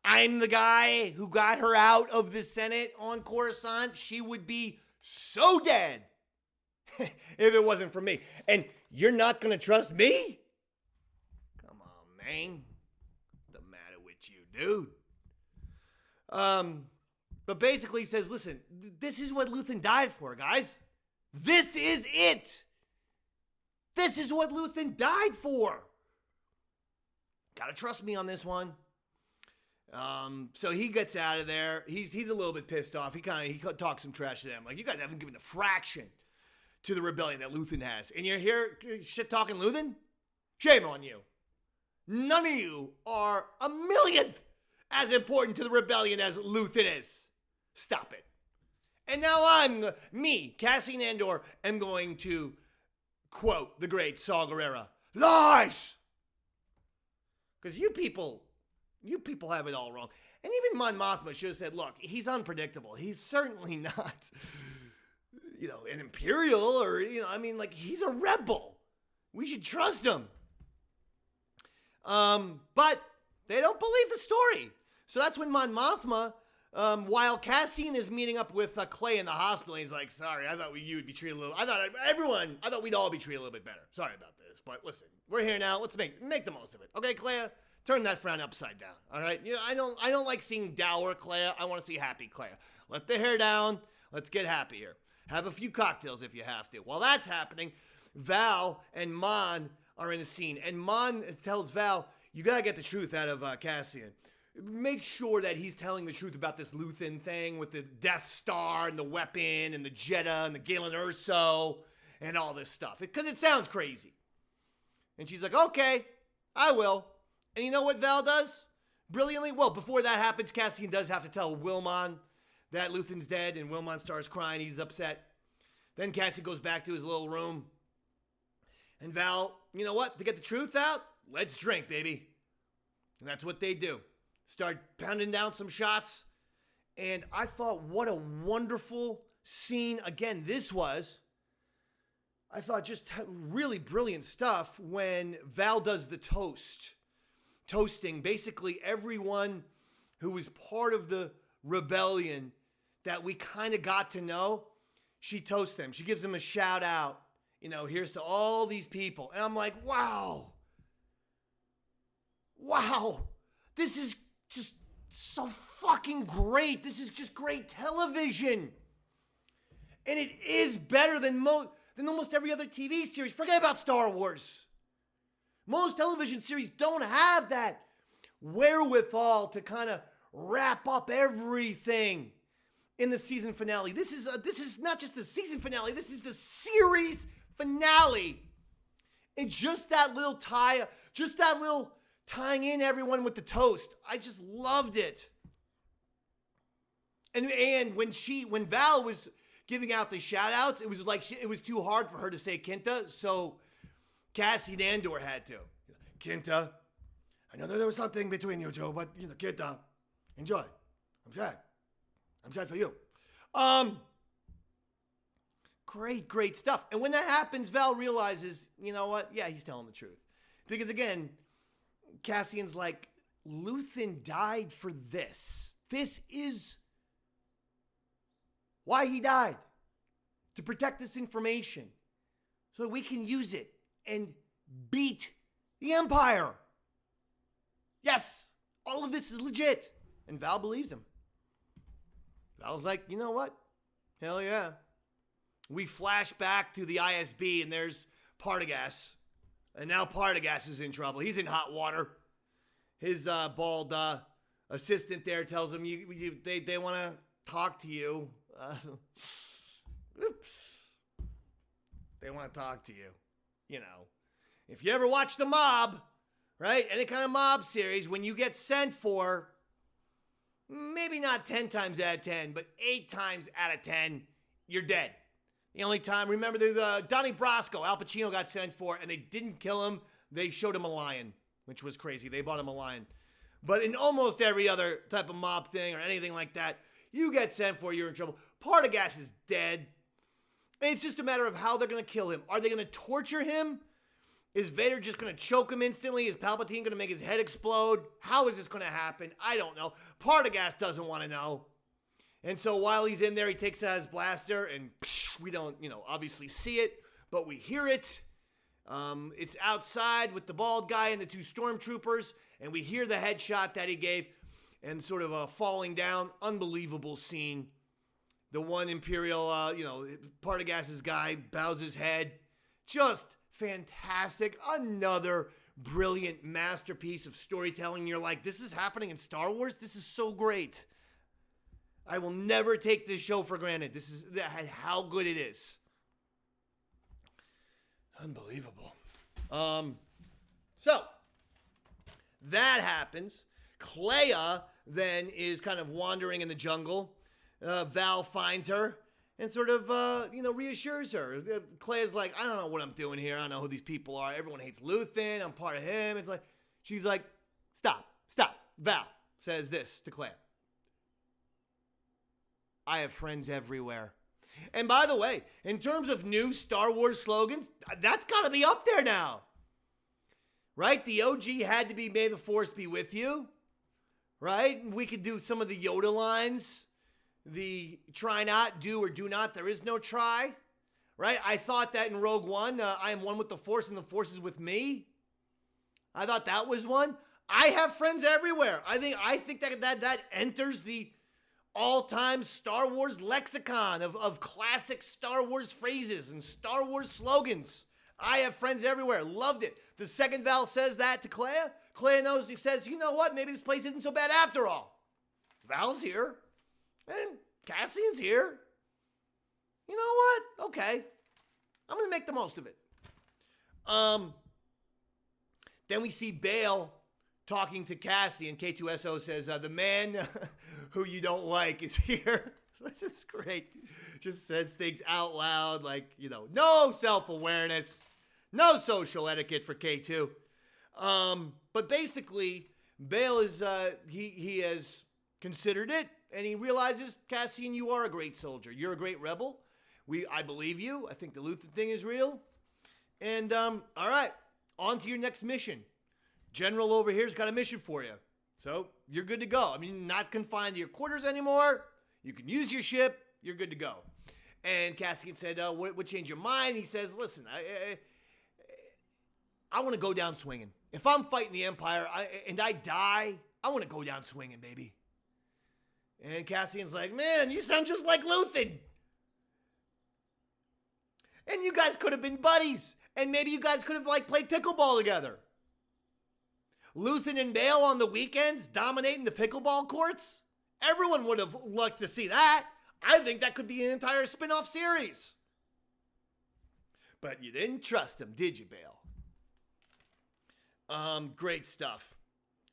I'm the guy who got her out of the Senate on Coruscant. She would be so dead if it wasn't for me. And you're not going to trust me? Come on, man. What's the matter with you, dude? But basically he says, listen, this is what Luthen died for, guys. This is it. This is what Luthen died for. Gotta trust me on this one. So he gets out of there. He's a little bit pissed off. He talks some trash to them. Like, you guys haven't given a fraction to the rebellion that Luthen has. And you're here shit-talking Luthen? Shame on you. None of you are a millionth as important to the rebellion as Luthen is. Stop it. And now Cassian Andor, am going to quote the great Saw Gerrera. Lies! Because you people have it all wrong. And even Mon Mothma should have said, look, he's unpredictable. He's certainly not, an Imperial or, he's a rebel. We should trust him. But they don't believe the story. So that's when Mon Mothma While Cassian is meeting up with Clay in the hospital, he's like, sorry, I thought you would be treated a little, I thought we'd all be treated a little bit better. Sorry about this, but listen, we're here now. Let's make the most of it. Okay, Clea? Turn that frown upside down, all right? You know, I don't like seeing dour Clea. I want to see happy Clea. Let the hair down. Let's get happy here. Have a few cocktails if you have to. While that's happening, Val and Mon are in a scene, and Mon tells Val, you gotta get the truth out of Cassian. Make sure that he's telling the truth about this Luthen thing with the Death Star and the weapon and the Jedha and the Galen Erso and all this stuff. Because it sounds crazy. And she's like, okay, I will. And you know what Val does? Brilliantly. Well, before that happens, Cassian does have to tell Wilmon that Luthen's dead, and Wilmon starts crying. He's upset. Then Cassian goes back to his little room. And Val, you know what? To get the truth out, let's drink, baby. And that's what they do. Start pounding down some shots. And I thought, what a wonderful scene. Again, this was, I thought, just really brilliant stuff when Val does the toasting. Basically, everyone who was part of the rebellion that we kind of got to know, she toasts them. She gives them a shout out. You know, here's to all these people. And I'm like, wow. This is just so fucking great. This is just great television. And it is better than almost every other TV series. Forget about Star Wars. Most television series don't have that wherewithal to kind of wrap up everything in the season finale. This is not just the season finale. This is the series finale. And just that little tying in everyone with the toast. I just loved it. And when Val was giving out the shout outs, it was like it was too hard for her to say Quinta, so Cassie and Andor had to. Quinta, I know that there was something between you two, but you know, Quinta, enjoy. I'm sad for you. Great stuff. And when that happens, Val realizes, you know what? Yeah, he's telling the truth. Because again, Cassian's like, Luthen died for this. This is why he died. To protect this information. So that we can use it and beat the Empire. Yes, all of this is legit. And Val believes him. Val's like, you know what? Hell yeah. We flash back to the ISB and there's Partagas. And now Partagas is in trouble. He's in hot water. His bald assistant there tells him, they want to talk to you. Oops. They want to talk to you. You know, if you ever watch The Mob, right? Any kind of mob series, when you get sent for, maybe not 10 times out of 10, but 8 times out of 10, you're dead. The only time, remember the Donnie Brasco, Al Pacino got sent for, and they didn't kill him. They showed him a lion, which was crazy. They bought him a lion. But in almost every other type of mob thing or anything like that, you get sent for, you're in trouble. Partagas is dead. And it's just a matter of how they're going to kill him. Are they going to torture him? Is Vader just going to choke him instantly? Is Palpatine going to make his head explode? How is this going to happen? I don't know. Partagas doesn't want to know. And so while he's in there, he takes out his blaster, and we don't, obviously see it, but we hear it. It's outside with the bald guy and the 2 stormtroopers, and we hear the headshot that he gave, and sort of falling down. Unbelievable scene. The one Imperial, Partagas's guy bows his head. Just fantastic. Another brilliant masterpiece of storytelling. You're like, this is happening in Star Wars? This is so great. I will never take this show for granted. This is how good it is. Unbelievable. So, that happens. Clea then is kind of wandering in the jungle. Val finds her and sort of, reassures her. Clea's like, I don't know what I'm doing here. I don't know who these people are. Everyone hates Luthen. I'm part of him. It's like, she's like, stop. Val says this to Clea. I have friends everywhere. And by the way, in terms of new Star Wars slogans, that's got to be up there now. Right? The OG had to be May the Force be with you. right? We could do some of the Yoda lines. The try not, do or do not, there is no try, right? I thought that in Rogue One, I am one with the Force and the Force is with me. I thought that was one. I have friends everywhere. I think that enters the all-time Star Wars lexicon of classic Star Wars phrases and Star Wars slogans. I have friends everywhere. Loved it. The second Val says that to Clea. Clea knows, he says, you know what? Maybe this place isn't so bad after all. Val's here. And Cassian's here. You know what? Okay. I'm going to make the most of it. Then we see Bail talking to Cassian. K2SO says, the man who you don't like is here. This is great. Just says things out loud like, no self-awareness, no social etiquette for K2. But basically, Bail is, he has considered it. And he realizes, Cassian, you are a great soldier. You're a great rebel. I believe you. I think the Luthen thing is real. And, all right, on to your next mission. General over here's got a mission for you. So you're good to go. I mean, not confined to your quarters anymore. You can use your ship. You're good to go. And Cassian said, what changed your mind? He says, listen, I want to go down swinging. If I'm fighting the Empire and I die, I want to go down swinging, baby. And Cassian's like, man, you sound just like Luthen. And you guys could have been buddies. And maybe you guys could have played pickleball together. Luthen and Bail on the weekends dominating the pickleball courts. Everyone would have liked to see that. I think that could be an entire spin-off series. But you didn't trust him, did you, Bail? Great stuff.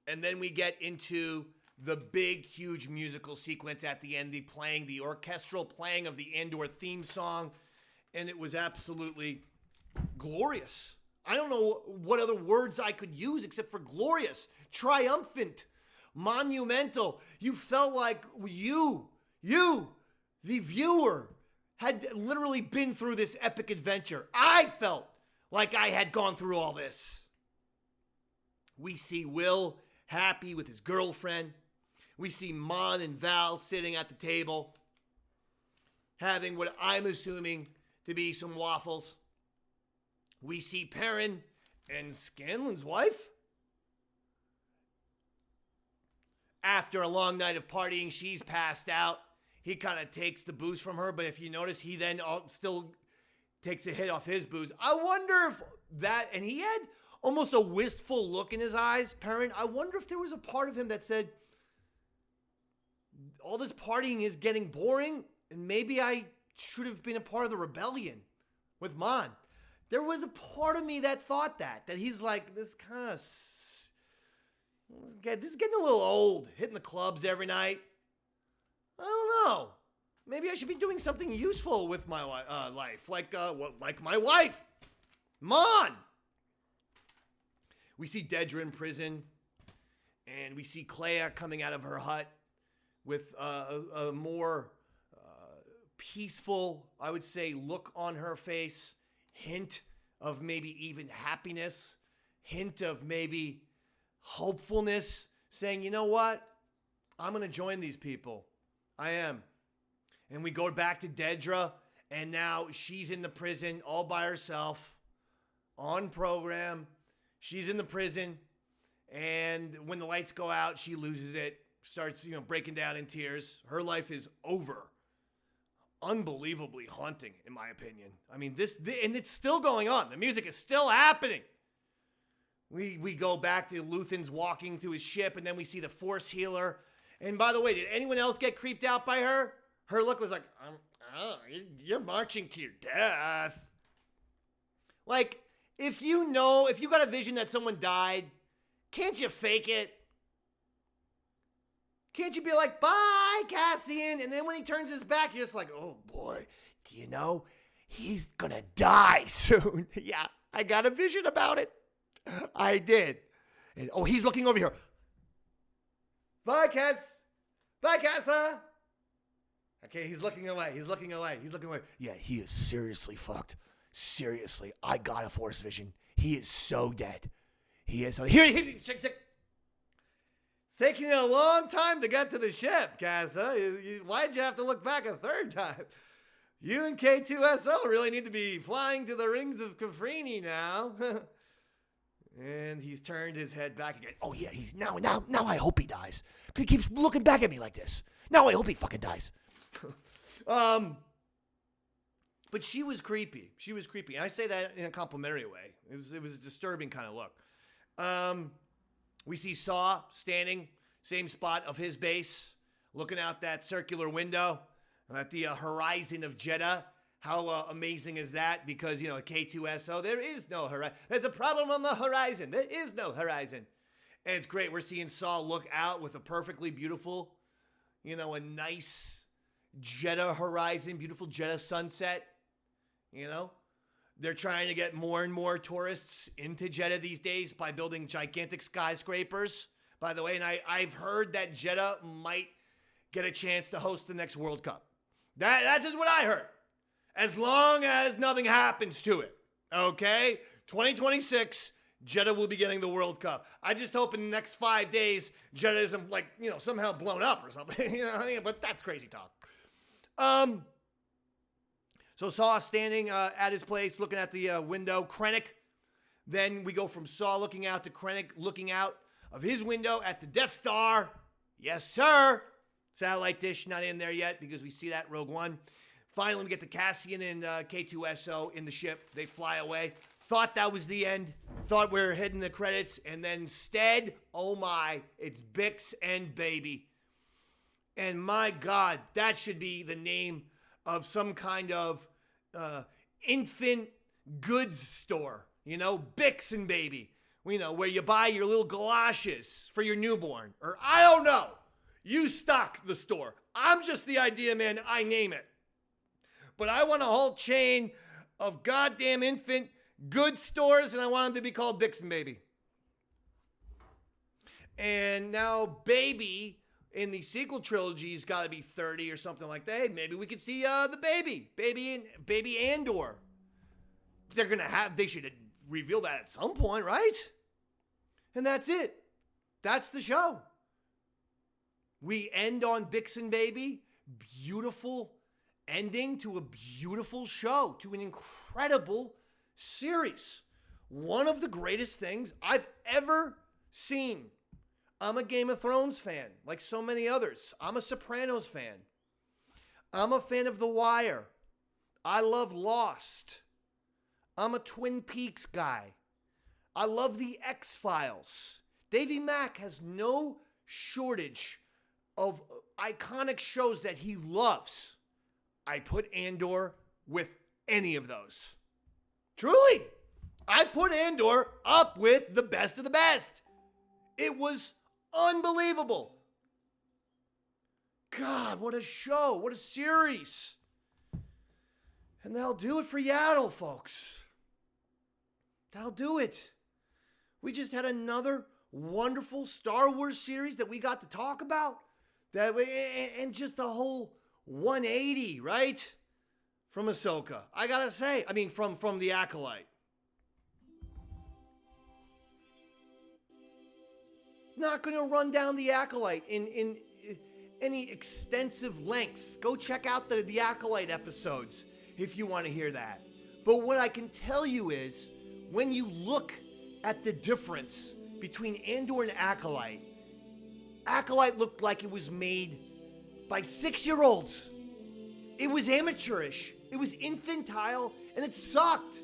And then we get into the big, huge musical sequence at the end, the orchestral playing of the Andor theme song, and it was absolutely glorious. I don't know what other words I could use except for glorious, triumphant, monumental. You felt like you, the viewer, had literally been through this epic adventure. I felt like I had gone through all this. We see Will happy with his girlfriend. We see Mon and Val sitting at the table, having what I'm assuming to be some waffles. We see Perrin and Scanlan's wife. After a long night of partying, she's passed out. He kind of takes the booze from her, but if you notice, he then still takes a hit off his booze. I wonder if that, and he had almost a wistful look in his eyes, Perrin. I wonder if there was a part of him that said, all this partying is getting boring, and maybe I should have been a part of the rebellion with Mon. There was a part of me that thought that he's like, this is getting a little old, hitting the clubs every night. I don't know. Maybe I should be doing something useful with my life, like my wife, Mon. We see Dedra in prison, and we see Clea coming out of her hut with a more peaceful, I would say, look on her face, hint of maybe even happiness, hint of maybe hopefulness, saying, you know what? I'm going to join these people. I am. And we go back to Dedra, and now she's in the prison all by herself, on program. She's in the prison, and when the lights go out, she loses it, starts, breaking down in tears. Her life is over. Unbelievably haunting, in my opinion. I mean, and it's still going on. The music is still happening. We go back to Luthen's walking to his ship, and then we see the Force healer. And by the way, did anyone else get creeped out by her? Her look was like, you're marching to your death. Like, if you got a vision that someone died, can't you fake it? Can't you be like, bye, Cassian? And then when he turns his back, you're just like, oh boy, do you know, he's gonna die soon. Yeah, I got a vision about it. I did. And, he's looking over here. Bye, Cass. Bye, Cassa. Okay, he's looking away. Yeah, he is seriously fucked. Seriously, I got a Force vision. He is so dead. He is so... Here, Taking a long time to get to the ship, Casa. Why'd you have to look back a third time? You and K2SO really need to be flying to the rings of Kafrini now. And he's turned his head back again. Oh yeah, now I hope he dies. He keeps looking back at me like this. Now I hope he fucking dies. But she was creepy. She was creepy. And I say that in a complimentary way. It was a disturbing kind of look. We see Saw standing, same spot of his base, looking out that circular window at the horizon of Jeddah. How amazing is that? Because, K2SO, there is no horizon. There's a problem on the horizon. There is no horizon. And it's great. We're seeing Saw look out with a perfectly beautiful, a nice Jeddah horizon, beautiful Jeddah sunset. They're trying to get more and more tourists into Jeddah these days by building gigantic skyscrapers, by the way. And I've heard that Jeddah might get a chance to host the next World Cup. That's just what I heard. As long as nothing happens to it, okay? 2026, Jeddah will be getting the World Cup. I just hope in the next 5 days, Jeddah isn't somehow blown up or something. But that's crazy talk. So Saw standing at his place, looking at the window. Krennic. Then we go from Saw looking out to Krennic looking out of his window at the Death Star. Yes, sir. Satellite dish not in there yet because we see that Rogue One. Finally, we get the Cassian and K2SO in the ship. They fly away. Thought that was the end. Thought we were hitting the credits. And then instead, oh my, it's Bix and Baby. And my God, that should be the name of some kind of infant goods store. Bix and Baby. Where you buy your little galoshes for your newborn. Or I don't know. You stock the store. I'm just the idea man. I name it. But I want a whole chain of goddamn infant goods stores, and I want them to be called Bix and Baby. And now Baby in the sequel trilogy's got to be 30 or something like that. Hey, maybe we could see the baby Andor. They should reveal that at some point, right? And that's it. That's the show. We end on Bix and Baby. Beautiful ending to a beautiful show, to an incredible series. One of the greatest things I've ever seen. I'm a Game of Thrones fan, like so many others. I'm a Sopranos fan. I'm a fan of The Wire. I love Lost. I'm a Twin Peaks guy. I love The X-Files. Davey Mack has no shortage of iconic shows that he loves. I put Andor with any of those. Truly, I put Andor up with the best of the best. It was unbelievable. God, what a show. What a series. And that'll do it for Yaddle, folks. That'll do it. We just had another wonderful Star Wars series that we got to talk about. And just a whole 180, right? From Ahsoka. I gotta say, from The Acolyte. Not gonna run down The Acolyte in any extensive length. Go check out the Acolyte episodes if you want to hear that. But what I can tell you is, when you look at the difference between Andor and Acolyte, Acolyte looked like it was made by 6-year-olds. It was amateurish. It was infantile, and it sucked.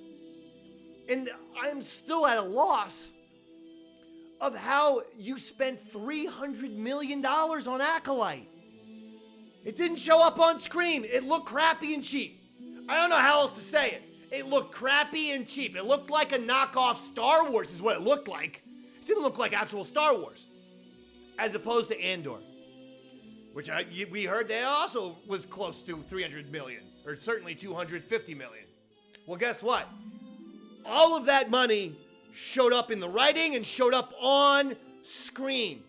And I am still at a loss of how you spent $300 million on Acolyte. It didn't show up on screen. It looked crappy and cheap. I don't know how else to say it. It looked crappy and cheap. It looked like a knockoff Star Wars is what it looked like. It didn't look like actual Star Wars. As opposed to Andor, which we heard that also was close to 300 million, or certainly 250 million. Well, guess what? All of that money showed up in the writing and showed up on screen.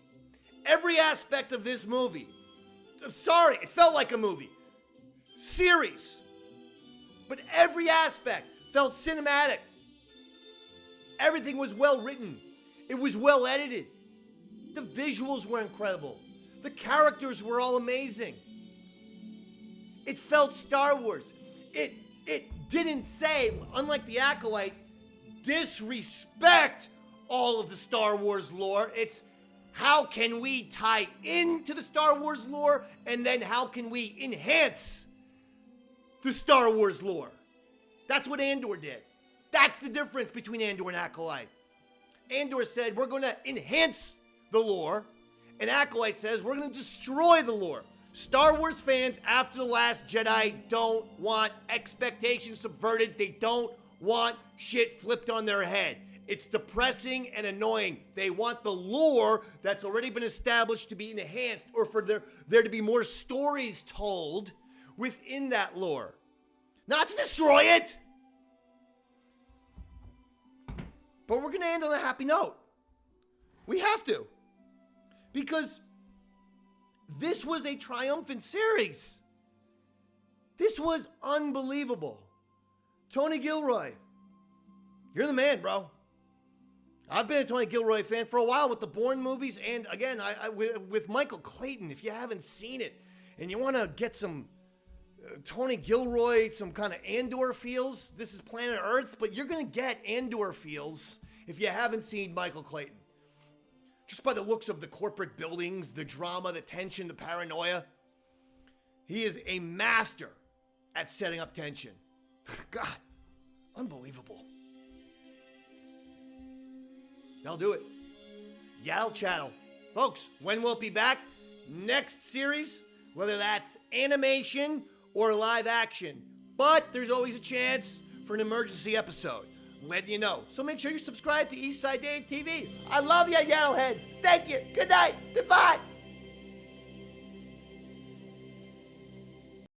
Every aspect of this movie. I'm sorry, it felt like a movie. Series. But every aspect felt cinematic. Everything was well written. It was well edited. The visuals were incredible. The characters were all amazing. It felt Star Wars. It didn't say, unlike The Acolyte, disrespect all of the Star Wars lore. It's how can we tie into the Star Wars lore, and then how can we enhance the Star Wars lore? That's what Andor did. That's the difference between Andor and Acolyte. Andor said, we're going to enhance the lore, and Acolyte says, we're going to destroy the lore. Star Wars fans, after The Last Jedi, don't want expectations subverted. They don't want shit flipped on their head. It's depressing and annoying. They want the lore that's already been established to be enhanced, or for there to be more stories told within that lore. Not to destroy it. But we're going to end on a happy note. We have to. Because this was a triumphant series. This was unbelievable. Tony Gilroy, you're the man, bro. I've been a Tony Gilroy fan for a while with the Bourne movies, and again, with Michael Clayton. If you haven't seen it and you want to get some Tony Gilroy, some kind of Andor feels, this is Planet Earth, but you're going to get Andor feels if you haven't seen Michael Clayton. Just by the looks of the corporate buildings, the drama, the tension, the paranoia. He is a master at setting up tension. God, unbelievable. That'll do it. Yaddle Chattle. Folks, when will it be back? Next series, whether that's animation or live action. But there's always a chance for an emergency episode. Letting you know. So make sure you subscribe to Eastside Dave TV. I love you, Yaddle Heads. Thank you. Good night. Goodbye.